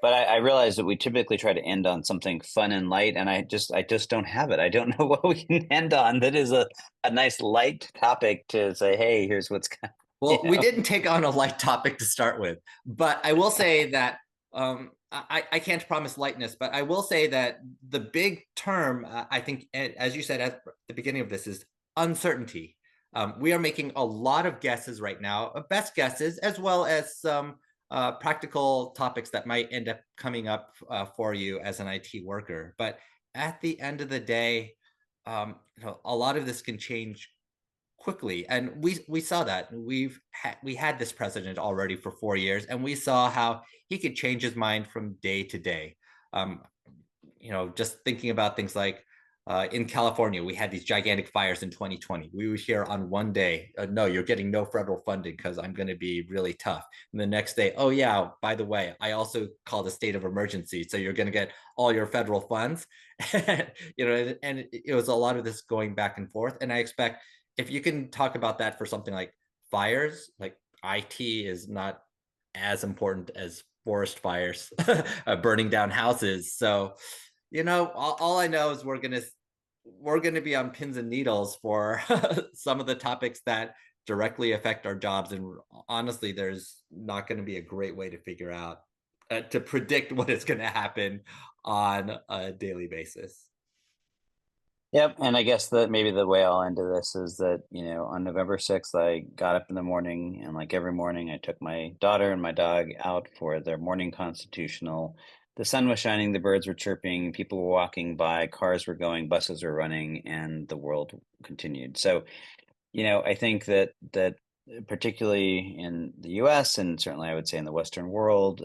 but I realize that we typically try to end on something fun and light, and I just don't have it. I don't know what we can end on that is a nice light topic to say, hey, here's what's you Well, we know. didn't take on a light topic to start with, but I will say that I can't promise lightness, but I will say that the big term, I think, as you said at the beginning of this, is uncertainty. We are making a lot of guesses right now, best guesses, as well as some practical topics that might end up coming up for you as an IT worker. But at the end of the day, a lot of this can change quickly, and we saw that we had this president already for 4 years, and we saw how he could change his mind from day to day. um just thinking about things like in California, we had these gigantic fires in 2020. We would hear on one day, no, you're getting no federal funding because I'm going to be really tough. And the next day, oh, yeah, by the way, I also called a state of emergency. So you're going to get all your federal funds. And it was a lot of this going back and forth. And I expect if you can talk about that for something like fires, like IT is not as important as forest fires, burning down houses. So, all I know is we're gonna be on pins and needles for some of the topics that directly affect our jobs. And honestly, there's not going to be a great way to figure out to predict what is going to happen on a daily basis. Yep, and I guess that maybe the way I'll end this is that, on November 6th, I got up in the morning, and like every morning, I took my daughter and my dog out for their morning constitutional. The sun was shining, the birds were chirping, people were walking by, cars were going, buses were running, and the world continued. So, I think that particularly in the US, and certainly I would say in the Western world,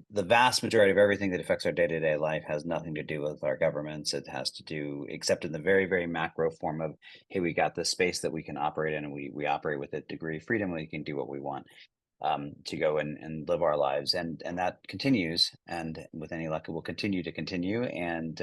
the vast majority of everything that affects our day-to-day life has nothing to do with our governments. It has to do, except in the very, very macro form of, hey, we got this space that we can operate in, and we operate with a degree of freedom. We can do what we want, to go and live our lives, and that continues. And with any luck, it will continue, and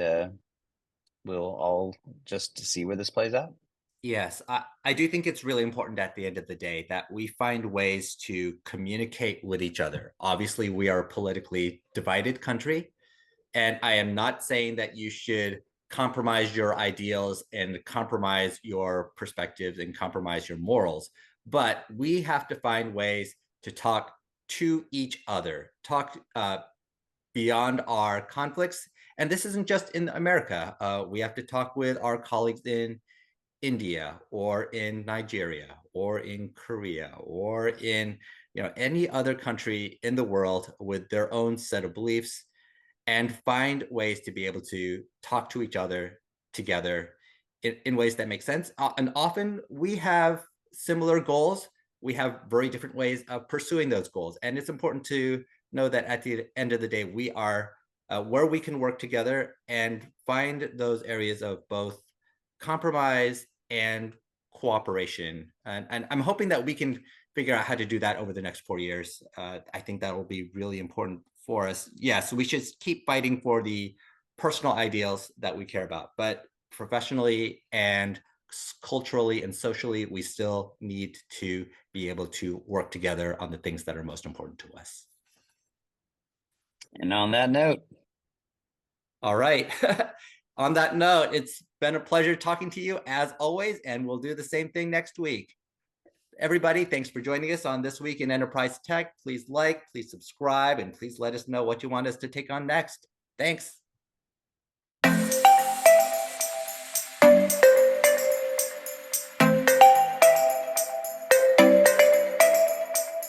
we'll all just see where this plays out. Yes, I do think it's really important at the end of the day that we find ways to communicate with each other. Obviously, we are a politically divided country, and I am not saying that you should compromise your ideals and compromise your perspectives and compromise your morals, but we have to find ways to talk to each other, talk beyond our conflicts. And this isn't just in America. We have to talk with our colleagues in India or in Nigeria or in Korea or in any other country in the world with their own set of beliefs, and find ways to be able to talk to each other together in ways that make sense. And often we have similar goals. We have very different ways of pursuing those goals. And it's important to know that at the end of the day, we are where we can work together and find those areas of both compromise and cooperation. And I'm hoping that we can figure out how to do that over the next 4 years. I think that will be really important for us. Yes, we should keep fighting for the personal ideals that we care about, but professionally and culturally and socially, we still need to be able to work together on the things that are most important to us. And on that note, All right. On that note, it's been a pleasure talking to you as always, and we'll do the same thing next week. Everybody, thanks for joining us on This Week in Enterprise Tech. Please like, please subscribe, and please let us know what you want us to take on next. Thanks.